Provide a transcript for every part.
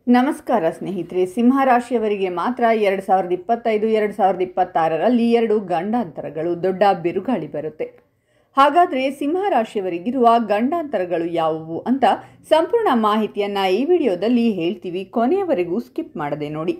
ನಮಸ್ಕಾರ ಸ್ನೇಹಿತರೆ, ಸಿಂಹರಾಶಿಯವರಿಗೆ ಮಾತ್ರ 2025-2026ರಲ್ಲಿ 2 ಗಂಡಾಂತರಗಳು, ದೊಡ್ಡ ಬಿರುಗಾಳಿ ಬರುತ್ತೆ. ಹಾಗಾದರೆ ಸಿಂಹರಾಶಿಯವರಿಗಿರುವ ಗಂಡಾಂತರಗಳು ಯಾವುವು ಅಂತ ಸಂಪೂರ್ಣ ಮಾಹಿತಿಯನ್ನು ಈ ವಿಡಿಯೋದಲ್ಲಿ ಹೇಳ್ತೀವಿ. ಕೊನೆಯವರೆಗೂ ಸ್ಕಿಪ್ ಮಾಡದೆ ನೋಡಿ.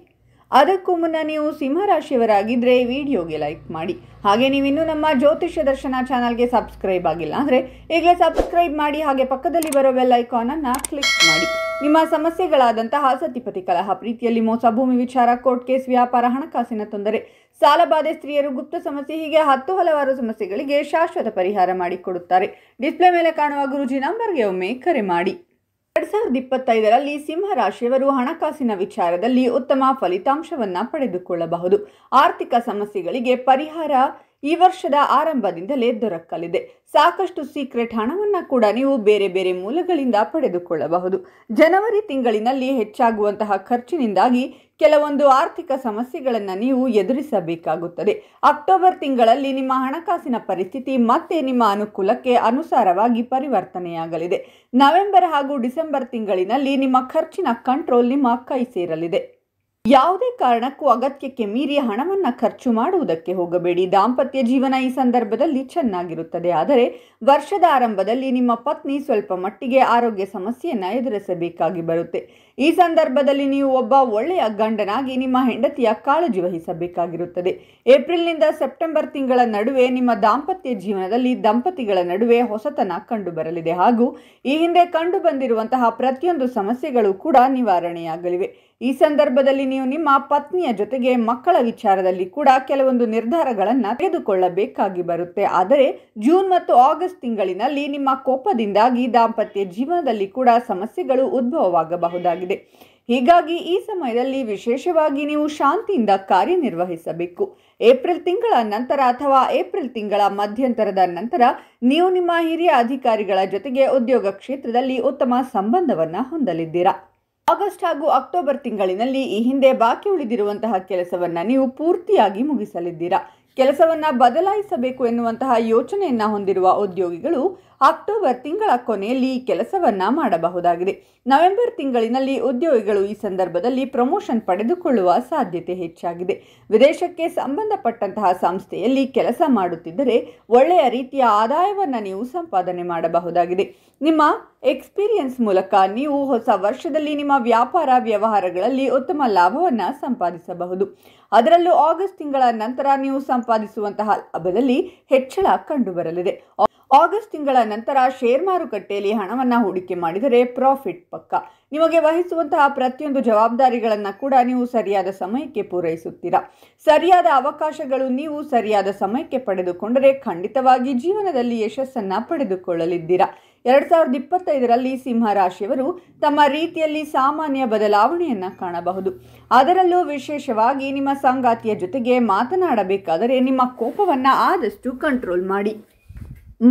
ಅದಕ್ಕೂ ಮುನ್ನ ನೀವು ಸಿಂಹರಾಶಿಯವರಾಗಿದ್ದರೆ ವಿಡಿಯೋಗೆ ಲೈಕ್ ಮಾಡಿ. ಹಾಗೆ ನೀವಿನ್ನೂ ನಮ್ಮ ಜ್ಯೋತಿಷ್ಯ ದರ್ಶನ ಚಾನಲ್ಗೆ ಸಬ್ಸ್ಕ್ರೈಬ್ ಆಗಿಲ್ಲ ಅಂದರೆ ಈಗಲೇ ಸಬ್ಸ್ಕ್ರೈಬ್ ಮಾಡಿ. ಹಾಗೆ ಪಕ್ಕದಲ್ಲಿ ಬರೋ ಬೆಲ್ ಐಕಾನನ್ನು ಕ್ಲಿಕ್ ಮಾಡಿ. ನಿಮ್ಮ ಸಮಸ್ಯೆಗಳಾದಂತಹ ಸತಿಪತಿ ಕಲಹ, ಪ್ರೀತಿಯಲ್ಲಿ ಮೋಸ, ಭೂಮಿ ವಿಚಾರ, ಕೋರ್ಟ್ ಕೇಸ್, ವ್ಯಾಪಾರ, ಹಣಕಾಸಿನ ತೊಂದರೆ, ಸಾಲಬಾಧೆ, ಸ್ತ್ರೀಯರು, ಗುಪ್ತ ಸಮಸ್ಯೆ, ಹೀಗೆ ಹಲವಾರು ಸಮಸ್ಯೆಗಳಿಗೆ ಶಾಶ್ವತ ಪರಿಹಾರ ಮಾಡಿಕೊಡುತ್ತಾರೆ. ಡಿಸ್ಪ್ಲೇ ಮೇಲೆ ಕಾಣುವ ಗುರೂಜಿ ನಂಬರ್ಗೆ ಒಮ್ಮೆ ಕರೆ ಮಾಡಿ. 2025ರಲ್ಲಿ ಸಿಂಹರಾಶಿಯವರು ಹಣಕಾಸಿನ ವಿಚಾರದಲ್ಲಿ ಉತ್ತಮ ಫಲಿತಾಂಶವನ್ನು ಪಡೆದುಕೊಳ್ಳಬಹುದು. ಆರ್ಥಿಕ ಸಮಸ್ಯೆಗಳಿಗೆ ಪರಿಹಾರ ಈ ವರ್ಷದ ಆರಂಭದಿಂದಲೇ ದೊರಕಲಿದೆ. ಸಾಕಷ್ಟು ಸೀಕ್ರೆಟ್ ಹಣವನ್ನು ಕೂಡ ನೀವು ಬೇರೆ ಬೇರೆ ಮೂಲಗಳಿಂದ ಪಡೆದುಕೊಳ್ಳಬಹುದು. ಜನವರಿ ತಿಂಗಳಿನಲ್ಲಿ ಹೆಚ್ಚಾಗುವಂತಹ ಖರ್ಚಿನಿಂದಾಗಿ ಕೆಲವೊಂದು ಆರ್ಥಿಕ ಸಮಸ್ಯೆಗಳನ್ನು ನೀವು ಎದುರಿಸಬೇಕಾಗುತ್ತದೆ. ಅಕ್ಟೋಬರ್ ತಿಂಗಳಲ್ಲಿ ನಿಮ್ಮ ಹಣಕಾಸಿನ ಪರಿಸ್ಥಿತಿ ಮತ್ತೆ ನಿಮ್ಮ ಅನುಕೂಲಕ್ಕೆ ಅನುಸಾರವಾಗಿ ಪರಿವರ್ತನೆಯಾಗಲಿದೆ. ನವೆಂಬರ್ ಹಾಗೂ ಡಿಸೆಂಬರ್ ತಿಂಗಳಿನಲ್ಲಿ ನಿಮ್ಮ ಖರ್ಚಿನ ಕಂಟ್ರೋಲ್ ನಿಮ್ಮ ಕೈ ಸೇರಲಿದೆ. ಯಾವುದೇ ಕಾರಣಕ್ಕೂ ಅಗತ್ಯಕ್ಕೆ ಮೀರಿ ಹಣವನ್ನು ಖರ್ಚು ಮಾಡುವುದಕ್ಕೆ ಹೋಗಬೇಡಿ. ದಾಂಪತ್ಯ ಜೀವನ ಈ ಸಂದರ್ಭದಲ್ಲಿ ಚೆನ್ನಾಗಿರುತ್ತದೆ. ಆದರೆ ವರ್ಷದ ಆರಂಭದಲ್ಲಿ ನಿಮ್ಮ ಪತ್ನಿ ಸ್ವಲ್ಪ ಮಟ್ಟಿಗೆ ಆರೋಗ್ಯ ಸಮಸ್ಯೆಯನ್ನು ಎದುರಿಸಬೇಕಾಗಿ ಬರುತ್ತೆ. ಈ ಸಂದರ್ಭದಲ್ಲಿ ನೀವು ಒಬ್ಬ ಒಳ್ಳೆಯ ಗಂಡನಾಗಿ ನಿಮ್ಮ ಹೆಂಡತಿಯ ಕಾಳಜಿ ವಹಿಸಬೇಕಾಗಿರುತ್ತದೆ. ಏಪ್ರಿಲ್ನಿಂದ ಸೆಪ್ಟೆಂಬರ್ ತಿಂಗಳ ನಡುವೆ ನಿಮ್ಮ ದಾಂಪತ್ಯ ಜೀವನದಲ್ಲಿ ದಂಪತಿಗಳ ನಡುವೆ ಹೊಸತನ ಕಂಡುಬರಲಿದೆ ಹಾಗೂ ಈ ಹಿಂದೆ ಕಂಡು ಬಂದಿರುವಂತಹ ಪ್ರತಿಯೊಂದು ಸಮಸ್ಯೆಗಳು ಕೂಡ ನಿವಾರಣೆಯಾಗಲಿವೆ. ಈ ಸಂದರ್ಭದಲ್ಲಿ ನೀವು ನಿಮ್ಮ ಪತ್ನಿಯ ಜೊತೆಗೆ ಮಕ್ಕಳ ವಿಚಾರದಲ್ಲಿ ಕೂಡ ಕೆಲವೊಂದು ನಿರ್ಧಾರಗಳನ್ನು ತೆಗೆದುಕೊಳ್ಳಬೇಕಾಗಿ ಬರುತ್ತೆ. ಆದರೆ ಜೂನ್ ಮತ್ತು ಆಗಸ್ಟ್ ತಿಂಗಳಿನಲ್ಲಿ ನಿಮ್ಮ ಕೋಪದಿಂದಾಗಿ ದಾಂಪತ್ಯ ಜೀವನದಲ್ಲಿ ಕೂಡ ಸಮಸ್ಯೆಗಳು ಉದ್ಭವವಾಗಬಹುದಾಗಿದೆ. ಹೀಗಾಗಿ ಈ ಸಮಯದಲ್ಲಿ ವಿಶೇಷವಾಗಿ ನೀವು ಶಾಂತಿಯಿಂದ ಕಾರ್ಯನಿರ್ವಹಿಸಬೇಕು. ಏಪ್ರಿಲ್ ತಿಂಗಳ ನಂತರ ಅಥವಾ ಏಪ್ರಿಲ್ ತಿಂಗಳ ಮಧ್ಯಂತರದ ನಂತರ ನೀವು ನಿಮ್ಮ ಹಿರಿಯ ಅಧಿಕಾರಿಗಳ ಜೊತೆಗೆ ಉದ್ಯೋಗ ಕ್ಷೇತ್ರದಲ್ಲಿ ಉತ್ತಮ ಸಂಬಂಧವನ್ನು ಹೊಂದಲಿದ್ದೀರಾ. ಆಗಸ್ಟ್ ಹಾಗೂ ಅಕ್ಟೋಬರ್ ತಿಂಗಳಿನಲ್ಲಿ ಈ ಹಿಂದೆ ಬಾಕಿ ಉಳಿದಿರುವಂತಹ ಕೆಲಸವನ್ನು ನೀವು ಪೂರ್ತಿಯಾಗಿ ಮುಗಿಸಲಿದ್ದೀರಾ. ಕೆಲಸವನ್ನು ಬದಲಾಯಿಸಬೇಕು ಎನ್ನುವಂತಹ ಯೋಚನೆಯನ್ನು ಹೊಂದಿರುವ ಉದ್ಯೋಗಿಗಳು ಅಕ್ಟೋಬರ್ ತಿಂಗಳ ಕೊನೆಯಲ್ಲಿ ಈ ಕೆಲಸವನ್ನು ಮಾಡಬಹುದಾಗಿದೆ. ನವೆಂಬರ್ ತಿಂಗಳಿನಲ್ಲಿ ಉದ್ಯೋಗಿಗಳು ಈ ಸಂದರ್ಭದಲ್ಲಿ ಪ್ರಮೋಷನ್ ಪಡೆದುಕೊಳ್ಳುವ ಸಾಧ್ಯತೆ ಹೆಚ್ಚಾಗಿದೆ. ವಿದೇಶಕ್ಕೆ ಸಂಬಂಧಪಟ್ಟಂತಹ ಸಂಸ್ಥೆಯಲ್ಲಿ ಕೆಲಸ ಮಾಡುತ್ತಿದ್ದರೆ ಒಳ್ಳೆಯ ರೀತಿಯ ಆದಾಯವನ್ನು ನೀವು ಸಂಪಾದನೆ ಮಾಡಬಹುದಾಗಿದೆ. ನಿಮ್ಮ ಎಕ್ಸ್ಪೀರಿಯನ್ಸ್ ಮೂಲಕ ನೀವು ಹೊಸ ವರ್ಷದಲ್ಲಿ ನಿಮ್ಮ ವ್ಯಾಪಾರ ವ್ಯವಹಾರಗಳಲ್ಲಿ ಉತ್ತಮ ಲಾಭವನ್ನು ಸಂಪಾದಿಸಬಹುದು. ಅದರಲ್ಲೂ ಆಗಸ್ಟ್ ತಿಂಗಳ ನಂತರ ನೀವು ಸಂಪಾದಿಸುವಂತಹ ಲಾಭದಲ್ಲಿ ಹೆಚ್ಚಳ ಕಂಡುಬರಲಿದೆ. ಆಗಸ್ಟ್ ತಿಂಗಳ ನಂತರ ಶೇರ್ ಮಾರುಕಟ್ಟೆಯಲ್ಲಿ ಹಣವನ್ನು ಹೂಡಿಕೆ ಮಾಡಿದರೆ ಪ್ರಾಫಿಟ್ ಪಕ್ಕ. ನಿಮಗೆ ವಹಿಸುವಂತಹ ಪ್ರತಿಯೊಂದು ಜವಾಬ್ದಾರಿಗಳನ್ನು ಕೂಡ ನೀವು ಸರಿಯಾದ ಸಮಯಕ್ಕೆ ಪೂರೈಸುತ್ತೀರಾ. ಸರಿಯಾದ ಅವಕಾಶಗಳು ನೀವು ಸರಿಯಾದ ಸಮಯಕ್ಕೆ ಪಡೆದುಕೊಂಡರೆ ಖಂಡಿತವಾಗಿ ಜೀವನದಲ್ಲಿ ಯಶಸ್ಸನ್ನು ಪಡೆದುಕೊಳ್ಳಲಿದ್ದೀರಾ. 2025ರಲ್ಲಿ ಸಿಂಹರಾಶಿಯವರು ತಮ್ಮ ರೀತಿಯಲ್ಲಿ ಸಾಮಾನ್ಯ ಬದಲಾವಣೆಯನ್ನು ಕಾಣಬಹುದು. ಅದರಲ್ಲೂ ವಿಶೇಷವಾಗಿ ನಿಮ್ಮ ಸಂಗಾತಿಯ ಜೊತೆಗೆ ಮಾತನಾಡಬೇಕಾದರೆ ನಿಮ್ಮ ಕೋಪವನ್ನು ಆದಷ್ಟು ಕಂಟ್ರೋಲ್ ಮಾಡಿ.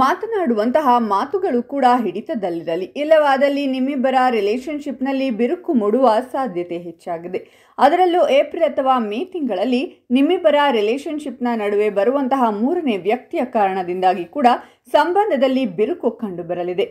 ಮಾತನಾಡುವಂತಹ ಮಾತುಗಳು ಕೂಡ ಹಿಡಿತದಲ್ಲಿರಲಿ. ಇಲ್ಲವಾದಲ್ಲಿ ನಿಮ್ಮಿಬ್ಬರ ರಿಲೇಶನ್ಶಿಪ್ನಲ್ಲಿ ಬಿರುಕು ಮೂಡುವ ಸಾಧ್ಯತೆ ಹೆಚ್ಚಾಗಿದೆ. ಅದರಲ್ಲೂ ಏಪ್ರಿಲ್ ಅಥವಾ ಮೇ ತಿಂಗಳಲ್ಲಿ ನಿಮ್ಮಿಬ್ಬರ ರಿಲೇಶನ್ಶಿಪ್ನ ನಡುವೆ ಬರುವಂತಹ ಮೂರನೇ ವ್ಯಕ್ತಿಯ ಕಾರಣದಿಂದಾಗಿ ಕೂಡ ಸಂಬಂಧದಲ್ಲಿ ಬಿರುಕು ಕಂಡುಬರಲಿದೆ.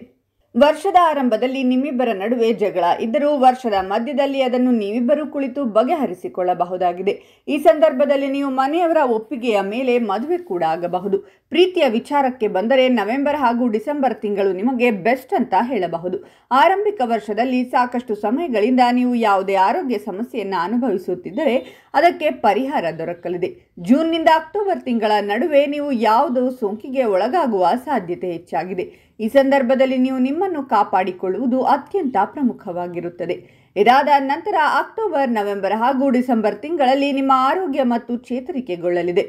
ವರ್ಷದ ಆರಂಭದಲ್ಲಿ ನಿಮ್ಮಿಬ್ಬರ ನಡುವೆ ಜಗಳ ಇದ್ದರೂ ವರ್ಷದ ಮಧ್ಯದಲ್ಲಿ ಅದನ್ನು ನೀವಿಬ್ಬರು ಕುಳಿತು ಬಗೆಹರಿಸಿಕೊಳ್ಳಬಹುದಾಗಿದೆ. ಈ ಸಂದರ್ಭದಲ್ಲಿ ನೀವು ಮನೆಯವರ ಒಪ್ಪಿಗೆಯ ಮೇಲೆ ಮದುವೆ ಕೂಡ ಆಗಬಹುದು. ಪ್ರೀತಿಯ ವಿಚಾರಕ್ಕೆ ಬಂದರೆ ನವೆಂಬರ್ ಹಾಗೂ ಡಿಸೆಂಬರ್ ತಿಂಗಳು ನಿಮಗೆ ಬೆಸ್ಟ್ ಅಂತ ಹೇಳಬಹುದು. ಆರಂಭಿಕ ವರ್ಷದಲ್ಲಿ ಸಾಕಷ್ಟು ಸಮಯಗಳಿಂದ ನೀವು ಯಾವುದೇ ಆರೋಗ್ಯ ಸಮಸ್ಯೆಯನ್ನು ಅನುಭವಿಸುತ್ತಿದ್ದರೆ ಅದಕ್ಕೆ ಪರಿಹಾರ ದೊರಕಲಿದೆ. ಜೂನ್ನಿಂದ ಅಕ್ಟೋಬರ್ ತಿಂಗಳ ನಡುವೆ ನೀವು ಯಾವುದೋ ಸೋಂಕಿಗೆ ಒಳಗಾಗುವ ಸಾಧ್ಯತೆ ಹೆಚ್ಚಾಗಿದೆ. ಈ ಸಂದರ್ಭದಲ್ಲಿ ನೀವು ನಿಮ್ಮನ್ನು ಕಾಪಾಡಿಕೊಳ್ಳುವುದು ಅತ್ಯಂತ ಪ್ರಮುಖವಾಗಿರುತ್ತದೆ. ಇದಾದ ನಂತರ ಅಕ್ಟೋಬರ್, ನವೆಂಬರ್ ಹಾಗೂ ಡಿಸೆಂಬರ್ ತಿಂಗಳಲ್ಲಿ ನಿಮ್ಮ ಆರೋಗ್ಯ ಮತ್ತು ಚೇತರಿಕೆಗೊಳ್ಳಲಿದೆ.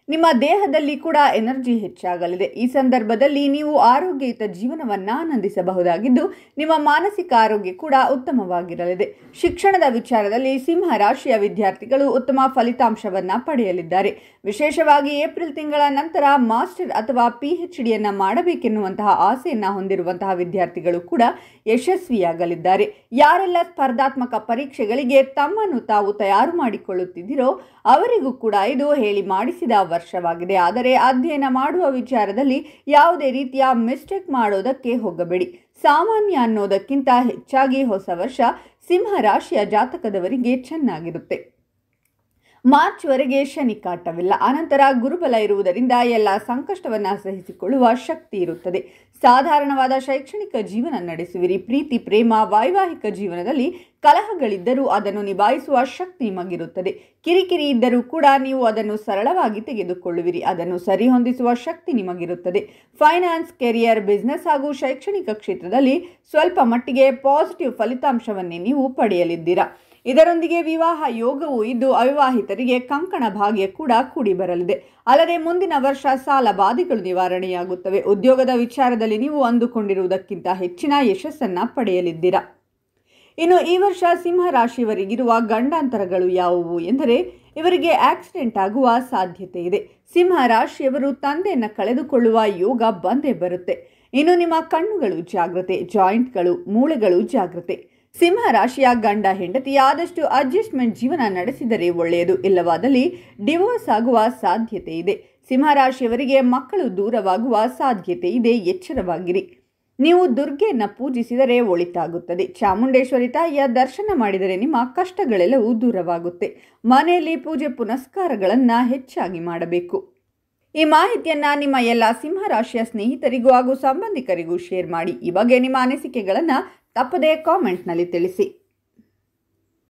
ನಿಮ್ಮ ದೇಹದಲ್ಲಿ ಕೂಡ ಎನರ್ಜಿ ಹೆಚ್ಚಾಗಲಿದೆ. ಈ ಸಂದರ್ಭದಲ್ಲಿ ನೀವು ಆರೋಗ್ಯಯುತ ಜೀವನವನ್ನು ಆನಂದಿಸಬಹುದಾಗಿದ್ದು ನಿಮ್ಮ ಮಾನಸಿಕ ಆರೋಗ್ಯ ಕೂಡ ಉತ್ತಮವಾಗಿರಲಿದೆ. ಶಿಕ್ಷಣದ ವಿಚಾರದಲ್ಲಿ ಸಿಂಹರಾಶಿಯ ವಿದ್ಯಾರ್ಥಿಗಳು ಉತ್ತಮ ಫಲಿತಾಂಶವನ್ನು ಪಡೆಯಲಿದ್ದಾರೆ. ವಿಶೇಷವಾಗಿ ಏಪ್ರಿಲ್ ತಿಂಗಳ ನಂತರ ಮಾಸ್ಟರ್ ಅಥವಾ PhDಯನ್ನು ಮಾಡಬೇಕೆನ್ನುವಂತಹ ಆಸೆಯನ್ನು ಹೊಂದಿರುವಂತಹ ವಿದ್ಯಾರ್ಥಿಗಳು ಕೂಡ ಯಶಸ್ವಿಯಾಗಲಿದ್ದಾರೆ. ಯಾರೆಲ್ಲ ಸ್ಪರ್ಧಾತ್ಮಕ ಪರೀಕ್ಷೆಗಳಿಗೆ ತಮ್ಮನ್ನು ತಾವು ತಯಾರು ಮಾಡಿಕೊಳ್ಳುತ್ತಿದ್ದೀರೋ ಅವರಿಗೂ ಕೂಡ ಇದು ಹೇಳಿ ಮಾಡಿಸಿದ ವರ್ಷವಾಗಿದೆ. ಆದರೆ ಅಧ್ಯಯನ ಮಾಡುವ ವಿಚಾರದಲ್ಲಿ ಯಾವುದೇ ರೀತಿಯ ಮಿಸ್ಟೇಕ್ ಮಾಡೋದಕ್ಕೆ ಹೋಗಬೇಡಿ. ಸಾಮಾನ್ಯ ಅನ್ನೋದಕ್ಕಿಂತ ಹೆಚ್ಚಾಗಿ ಹೊಸ ವರ್ಷ ಸಿಂಹ ರಾಶಿಯ ಜಾತಕದವರಿಗೆ ಚೆನ್ನಾಗಿರುತ್ತೆ. ಮಾರ್ಚ್ವರೆಗೆ ಶನಿ ಕಾಟವಿಲ್ಲ. ಅನಂತರ ಗುರುಬಲ ಇರುವುದರಿಂದ ಎಲ್ಲ ಸಂಕಷ್ಟವನ್ನು ಸಹಿಸಿಕೊಳ್ಳುವ ಶಕ್ತಿ ಇರುತ್ತದೆ. ಸಾಧಾರಣವಾದ ಶೈಕ್ಷಣಿಕ ಜೀವನ ನಡೆಸುವಿರಿ. ಪ್ರೀತಿ, ಪ್ರೇಮ, ವೈವಾಹಿಕ ಜೀವನದಲ್ಲಿ ಕಲಹಗಳಿದ್ದರೂ ಅದನ್ನು ನಿಭಾಯಿಸುವ ಶಕ್ತಿ ನಿಮಗಿರುತ್ತದೆ. ಕಿರಿಕಿರಿ ಇದ್ದರೂ ಕೂಡ ನೀವು ಅದನ್ನು ಸರಳವಾಗಿ ತೆಗೆದುಕೊಳ್ಳುವಿರಿ. ಅದನ್ನು ಸರಿಹೊಂದಿಸುವ ಶಕ್ತಿ ನಿಮಗಿರುತ್ತದೆ. ಫೈನಾನ್ಸ್, ಕೆರಿಯರ್, ಬಿಸಿನೆಸ್ ಹಾಗೂ ಶೈಕ್ಷಣಿಕ ಕ್ಷೇತ್ರದಲ್ಲಿ ಸ್ವಲ್ಪ ಮಟ್ಟಿಗೆ ಪಾಸಿಟಿವ್ ಫಲಿತಾಂಶವನ್ನೇ ನೀವು ಪಡೆಯಲಿದ್ದೀರಾ. ಇದರೊಂದಿಗೆ ವಿವಾಹ ಯೋಗವೂ ಇದ್ದು ಅವಿವಾಹಿತರಿಗೆ ಕಂಕಣ ಭಾಗ್ಯ ಕೂಡ ಕೂಡಿ ಬರಲಿದೆ. ಅಲ್ಲದೆ ಮುಂದಿನ ವರ್ಷ ಸಾಲ ಬಾಧೆಗಳು ನಿವಾರಣೆಯಾಗುತ್ತವೆ. ಉದ್ಯೋಗದ ವಿಚಾರದಲ್ಲಿ ನೀವು ಅಂದುಕೊಂಡಿರುವುದಕ್ಕಿಂತ ಹೆಚ್ಚಿನ ಯಶಸ್ಸನ್ನು ಪಡೆಯಲಿದ್ದೀರಾ. ಇನ್ನು ಈ ವರ್ಷ ಸಿಂಹ ರಾಶಿಯವರಿಗಿರುವ ಗಂಡಾಂತರಗಳು ಯಾವುವು ಎಂದರೆ, ಇವರಿಗೆ ಆಕ್ಸಿಡೆಂಟ್ ಆಗುವ ಸಾಧ್ಯತೆ ಇದೆ. ಸಿಂಹ ರಾಶಿಯವರು ತಂದೆಯನ್ನು ಕಳೆದುಕೊಳ್ಳುವ ಯೋಗ ಬಂದೇ ಬರುತ್ತೆ. ಇನ್ನು ನಿಮ್ಮ ಕಣ್ಣುಗಳು ಜಾಗ್ರತೆ, ಜಾಯಿಂಟ್ಗಳು, ಮೂಳೆಗಳು ಜಾಗ್ರತೆ. ಸಿಂಹ ರಾಶಿಯ ಗಂಡ ಹೆಂಡತಿ ಆದಷ್ಟು ಅಡ್ಜಸ್ಟ್ಮೆಂಟ್ ಜೀವನ ನಡೆಸಿದರೆ ಒಳ್ಳೆಯದು. ಇಲ್ಲವಾದಲ್ಲಿ ಡಿವೋರ್ಸ್ ಆಗುವ ಸಾಧ್ಯತೆ ಇದೆ. ಸಿಂಹ ರಾಶಿಯವರಿಗೆ ಮಕ್ಕಳು ದೂರವಾಗುವ ಸಾಧ್ಯತೆ ಇದೆ. ಎಚ್ಚರವಾಗಿರಿ. ನೀವು ದುರ್ಗೆಯನ್ನು ಪೂಜಿಸಿದರೆ ಒಳಿತಾಗುತ್ತದೆ. ಚಾಮುಂಡೇಶ್ವರಿ ತಾಯಿಯ ದರ್ಶನ ಮಾಡಿದರೆ ನಿಮ್ಮ ಕಷ್ಟಗಳೆಲ್ಲವೂ ದೂರವಾಗುತ್ತೆ. ಮನೆಯಲ್ಲಿ ಪೂಜೆ ಪುನಸ್ಕಾರಗಳನ್ನು ಹೆಚ್ಚಾಗಿ ಮಾಡಬೇಕು. ಈ ಮಾಹಿತಿಯನ್ನು ನಿಮ್ಮ ಎಲ್ಲ ಸಿಂಹ ರಾಶಿಯ ಸ್ನೇಹಿತರಿಗೂ ಹಾಗೂ ಸಂಬಂಧಿಕರಿಗೂ ಶೇರ್ ಮಾಡಿ. ಈ ಬಗ್ಗೆ ನಿಮ್ಮ ಅನಿಸಿಕೆಗಳನ್ನು ತಪ್ಪದೇ ಕಾಮೆಂಟ್ನಲ್ಲಿ ತಿಳಿಸಿ.